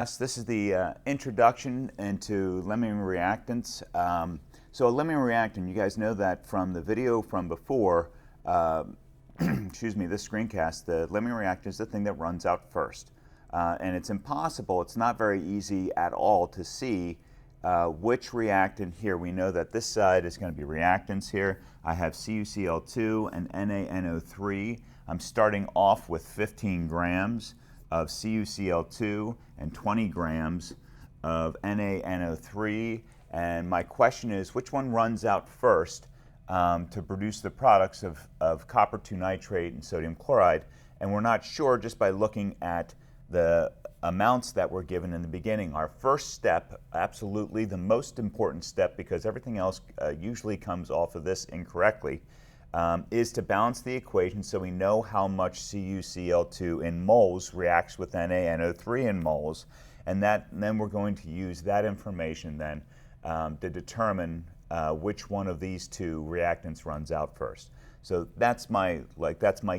This is the introduction into limiting reactants. So a limiting reactant, you guys know that from the video from before, excuse me, this screencast, the limiting reactant is the thing that runs out first. And it's impossible, it's not very easy at all to see which reactant here. We know that this side is going to be reactants here. I have CuCl2 and NaNO3. I'm starting off with 15 grams of CuCl2 and 20 grams of NaNO3. And my question is, which one runs out first to produce the products of copper 2 nitrate and sodium chloride? And we're not sure just by looking at the amounts that were given in the beginning. Our first step, absolutely the most important step, because everything else usually comes off of this incorrectly, is to balance the equation so we know how much CuCl2 in moles reacts with NaNO3 in moles, and then we're going to use that information then to determine which one of these two reactants runs out first. So that's my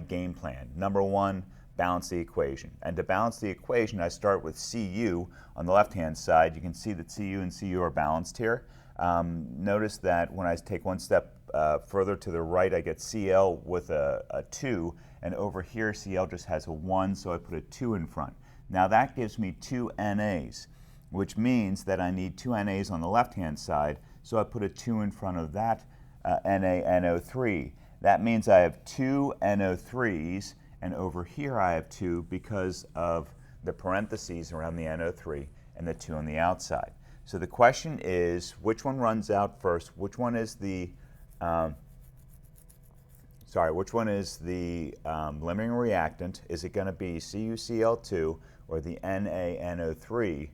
game plan. Number one, balance the equation. And to balance the equation, I start with Cu on the left-hand side. You can see that Cu and Cu are balanced here. Notice that when I take one step further to the right, I get Cl with a 2, and over here Cl just has a 1, so I put a 2 in front. Now that gives me 2 NAs, which means that I need 2 NAs on the left-hand side, so I put a 2 in front of that NaNO3. That means I have 2 NO3s, and over here I have 2 because of the parentheses around the NO3 and the 2 on the outside. So the question is, which one runs out first? Which one is the limiting reactant? Is it going to be CuCl2 or the NaNO3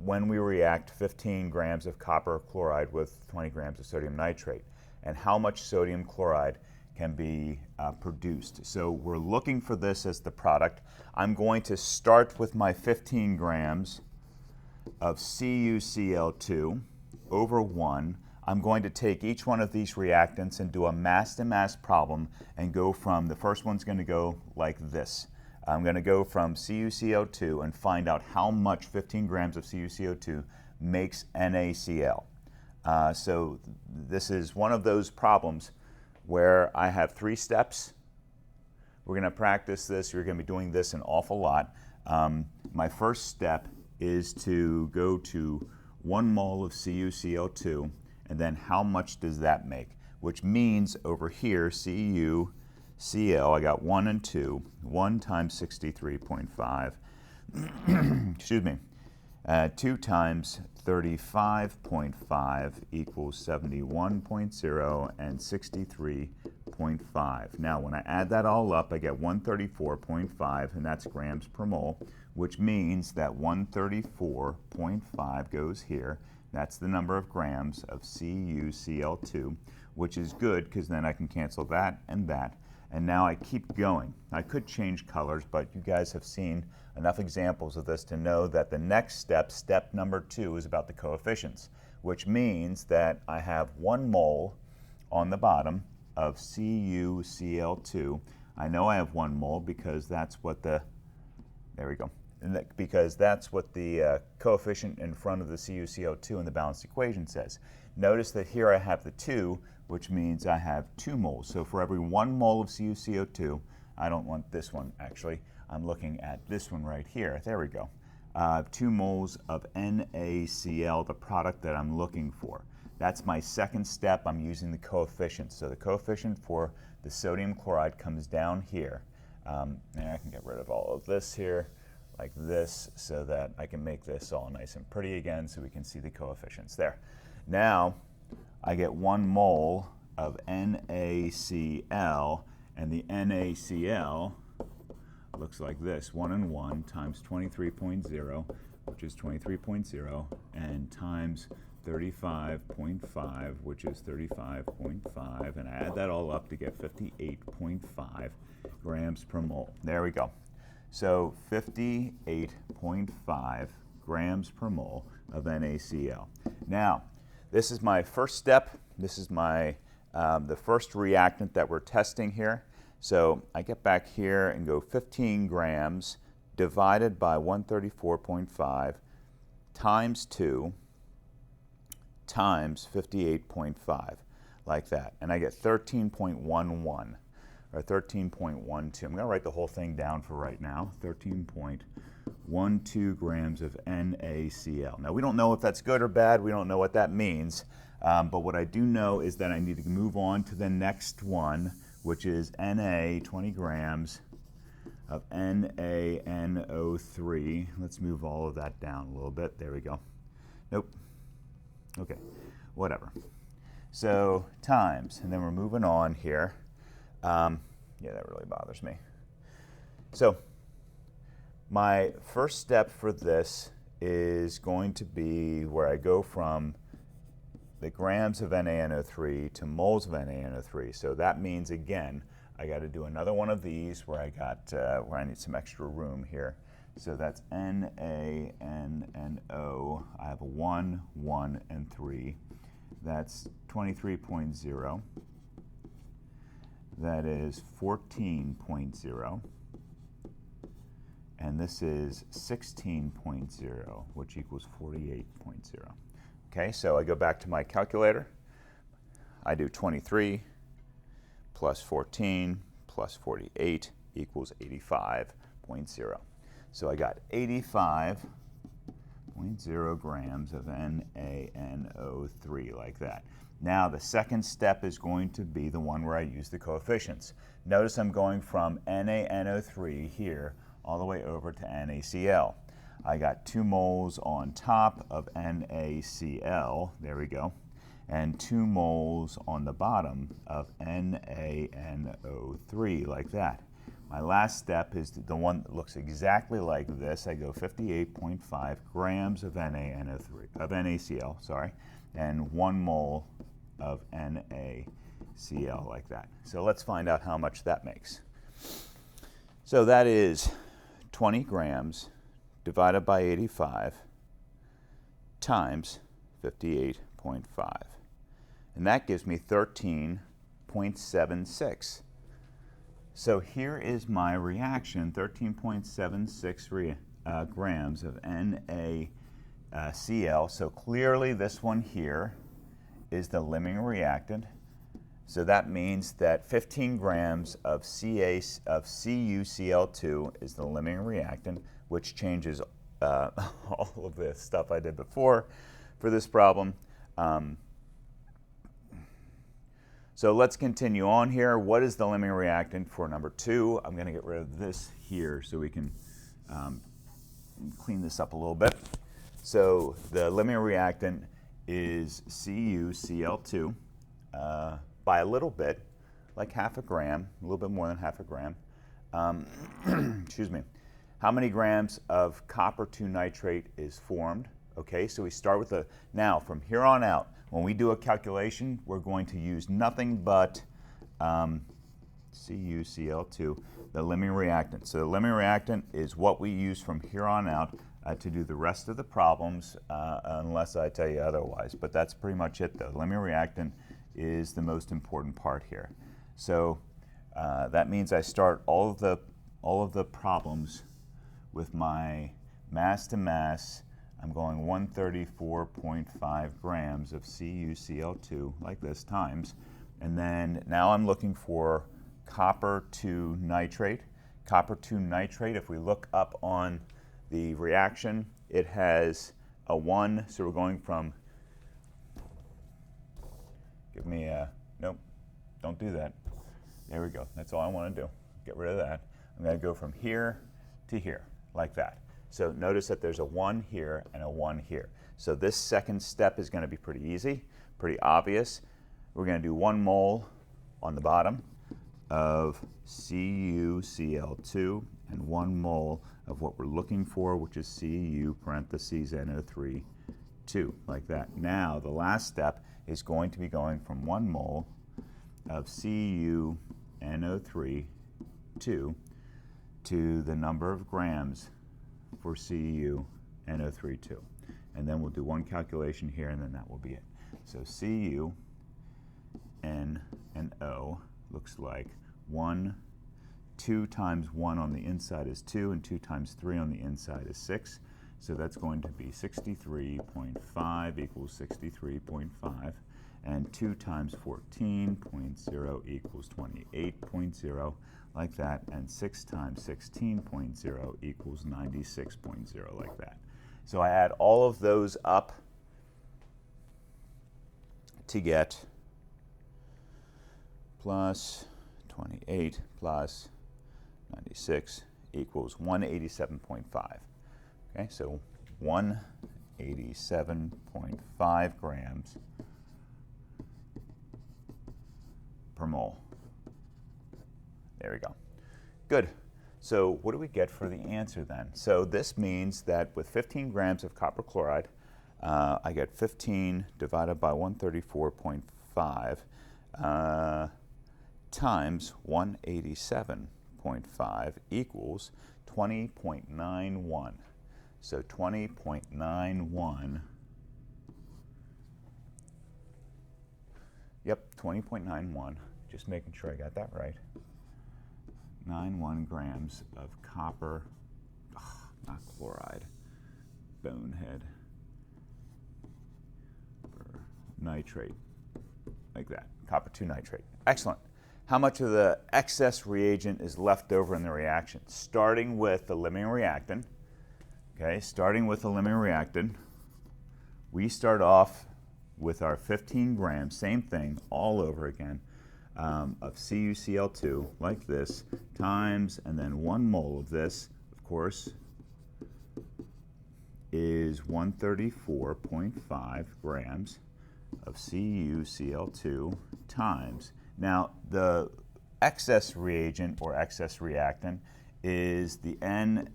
when we react 15 grams of copper chloride with 20 grams of sodium nitrate? And how much sodium chloride can be produced? So we're looking for this as the product. I'm going to start with my 15 grams of CuCl2 over 1. I'm going to take each one of these reactants and do a mass-to-mass problem and go from, the first one's going to go like this. I'm going to go from CuCl2 and find out how much 15 grams of CuCl2 makes NaCl. So this is one of those problems where I have 3 steps. We're going to practice this. You're going to be doing this an awful lot. My first step is to go to 1 mole of CuCl2, and then how much does that make? Which means over here, CuCl, I got 1 and 2, 1 times 63.5, excuse me, 2 times 35.5 equals 71.0 and 63.5. Now when I add that all up, I get 134.5, and that's grams per mole, which means that 134.5 goes here. That's the number of grams of CuCl2, which is good because then I can cancel that and that. And now I keep going. I could change colors, but you guys have seen enough examples of this to know that the next step, step number 2, is about the coefficients, which means that I have 1 mole on the bottom of CuCl2. I know I have 1 mole because that's what the, there we go, because that's what the coefficient in front of the CuCl2 in the balanced equation says. Notice that here I have the 2, which means I have 2 moles. So for every 1 mole of CuCl2, I don't want this one actually, I'm looking at this one right here. There we go. 2 moles of NaCl, the product that I'm looking for. That's my second step. I'm using the coefficient. So the coefficient for the sodium chloride comes down here. And I can get rid of all of this here like this so that I can make this all nice and pretty again so we can see the coefficients there. Now I get 1 mole of NaCl, and the NaCl looks like this, 1 and 1 times 23.0, which is 23.0, and times 35.5, which is 35.5, and I add that all up to get 58.5 grams per mole. There we go. So 58.5 grams per mole of NaCl. Now, this is my first step. This is my the first reactant that we're testing here. So I get back here and go 15 grams divided by 134.5 times 2 times 58.5, like that. And I get 13.11 or 13.12. I'm going to write the whole thing down for right now. 13.12 grams of NaCl. Now, we don't know if that's good or bad. We don't know what that means. But what I do know is that I need to move on to the next one, which is Na, 20 grams of NaNO3. Let's move all of that down a little bit. There we go. Nope. Okay, whatever. So times, and then we're moving on here. Yeah, that really bothers me. So my first step for this is going to be where I go from the grams of NaNO3 to moles of NaNO3. So that means, again, I got to do another one of these where where I need some extra room here. So that's NaNO. I have a 1, 1, and 3. That's 23.0. That is 14.0. And this is 16.0, which equals 48.0. Okay, so I go back to my calculator. I do 23 plus 14 plus 48 equals 85.0. So I got 85.0 grams of NaNO3, like that. Now the second step is going to be the one where I use the coefficients. Notice I'm going from NaNO3 here all the way over to NaCl. I got 2 moles on top of NaCl, there we go, and 2 moles on the bottom of NaNO3, like that. My last step is the one that looks exactly like this. I go 58.5 grams of NaCl, and 1 mole of NaCl, like that. So let's find out how much that makes. So that is 20 grams divided by 85 times 58.5. And that gives me 13.76. So here is my reaction, 13.76 grams of NaCl. So clearly this one here is the limiting reactant. So that means that 15 grams of CuCl2 is the limiting reactant, which changes all of the stuff I did before for this problem. So let's continue on here. What is the limiting reactant for number 2? I'm going to get rid of this here so we can clean this up a little bit. So the limiting reactant is CuCl2 by a little bit, like half a gram, a little bit more than half a gram. Excuse me. How many grams of copper 2 nitrate is formed? Okay, so we start with now from here on out, when we do a calculation, we're going to use nothing but CuCl2, the limiting reactant. So the limiting reactant is what we use from here on out to do the rest of the problems, unless I tell you otherwise. But that's pretty much it, though. The limiting reactant is the most important part here. So that means I start all of the problems with my mass to mass. I'm going 134.5 grams of CuCl2, like this, times. And then now I'm looking for copper 2 nitrate. Copper 2 nitrate, if we look up on the reaction, it has a 1, so we're going from, nope, don't do that. There we go, that's all I want to do. Get rid of that. I'm going to go from here to here, like that. So notice that there's a 1 here and a 1 here. So this second step is going to be pretty easy, pretty obvious. We're going to do 1 mole on the bottom of CuCl2 and 1 mole of what we're looking for, which is Cu parentheses NO3, 2, like that. Now the last step is going to be going from 1 mole of CuNO3, 2, to the number of grams for CuNO3, 2. And then we'll do one calculation here, and then that will be it. So CuNO looks like 1 2 times 1 on the inside is 2, and 2 times 3 on the inside is 6. So that's going to be 63.5 equals 63.5. And 2 times 14.0 equals 28.0, like that. And 6 times 16.0 equals 96.0, like that. So I add all of those up to get plus 28 plus 96 equals 187.5. Okay, so 187.5 grams per mole. There we go. Good. So what do we get for the answer then? So this means that with 15 grams of copper chloride, I get 15 divided by 134.5 times 187.5 equals 20.91. So 20.91, yep, 20.91, just making sure I got that right. 91 grams of copper, not chloride, bonehead, nitrate, like that, copper 2 nitrate. Excellent. How much of the excess reagent is left over in the reaction? Starting with the limiting reactant, okay, starting with the limiting reactant, we start off with our 15 grams, same thing, all over again, of CuCl2, like this, times, and then 1 mole of this, of course, is 134.5 grams of CuCl2 times. Now, the excess reagent or excess reactant is the NaNO3,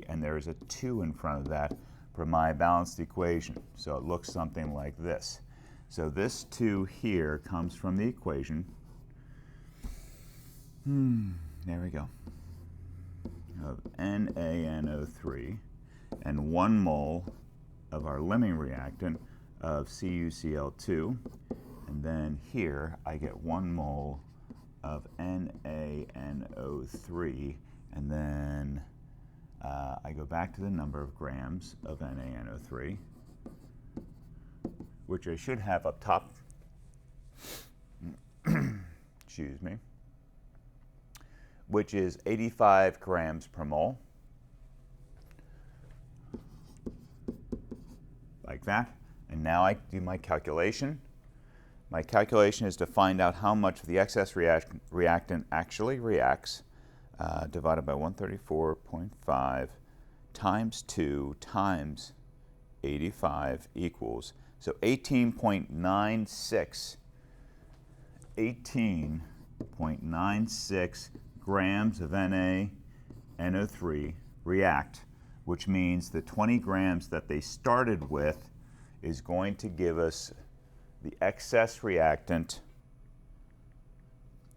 and there's a 2 in front of that for my balanced equation. So it looks something like this. So this 2 here comes from the equation. There we go. Of NaNO3 and 1 mole of our limiting reactant of CuCl2. And then here I get 1 mole of NaNO3, and then I go back to the number of grams of NaNO3, which I should have up top, excuse me, which is 85 grams per mole, like that. And now I do my calculation. My calculation is to find out how much of the excess reactant actually reacts, divided by 134.5 times 2 times 85 equals, so 18.96 grams of NaNO3 react, which means the 20 grams that they started with is going to give us the excess reactant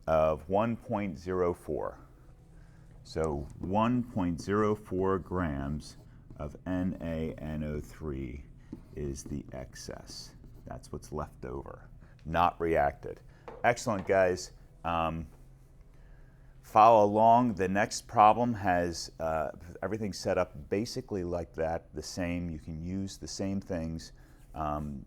of 1.04. So 1.04 grams of NaNO3 is the excess. That's what's left over, not reacted. Excellent, guys. Follow along. The next problem has everything set up basically like that, the same. You can use the same things.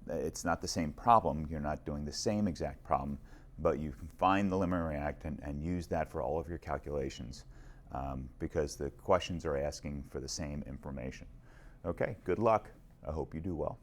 It's not the same problem. You're not doing the same exact problem, but you can find the limiting reactant and use that for all of your calculations because the questions are asking for the same information. Okay, good luck. I hope you do well.